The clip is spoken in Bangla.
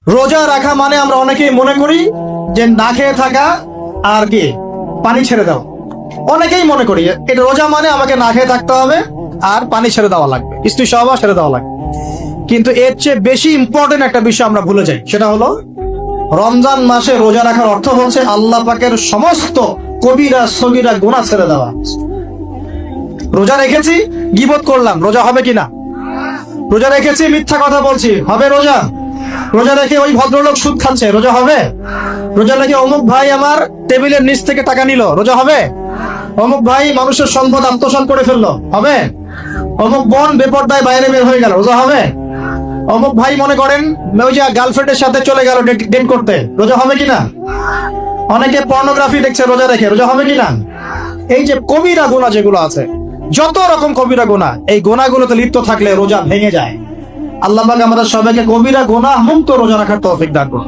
রোজা রাখা মানে আমরা অনেকেই মনে করি যে না খেয়ে থাকা আর কি পানি ছেড়ে দাও। অনেকেই মনে করি এটা রোজা মানে আমাকে না খেয়ে থাকতে হবে আর পানি ছেড়ে দেওয়া লাগবে, স্ত্রী সহবাস ছেড়ে দেওয়া লাগবে। কিন্তু এর চেয়ে বেশি ইম্পর্টেন্ট একটা বিষয় আমরা ভুলে যাই, সেটা হলো রমজান মাসে রোজা রাখার অর্থ হচ্ছে আল্লাহ পাকের সমস্ত কবিরা সগীরা গুনাহ ছেড়ে দেওয়া। রোজা রেখেছি, গীবত করলাম, রোজা হবে কিনা? রোজা রেখেছি, মিথ্যা কথা বলছি, হবে রোজা? রোজা রেখে ওই ভদ্রলোক সুদ খাচ্ছে, রোজা হবে? রোজা রেখে অমুক ভাই আমার টেবিলের নিচ থেকে টাকা নিল, রোজা হবে? অমুক ভাই মানুষের সম্পদ আত্মসাৎ করে ফেললো, হবে? অমুক বোন বেপরদায় বাইরে বের হয়ে গেল, রোজা হবে? অমুক ভাই মনে করেন ওই যে গার্লফ্রেন্ডের সাথে চলে গেল ডেট করতে, রোজা হবে কিনা? অনেকে পর্নোগ্রাফি দেখছে রোজা রেখে, রোজা হবে কিনা? এই যে কবিরা গুনাহ যেগুলো আছে, যত রকম কবিরা গুনাহ, এই গুনাহগুলোতে লিপ্ত থাকলে রোজা ভেঙে যায়। আল্লাহ পাক আমাদের সবাইকে কবিরা গুনাহ মুক্ত রোজা রাখার তৌফিক দান করুন।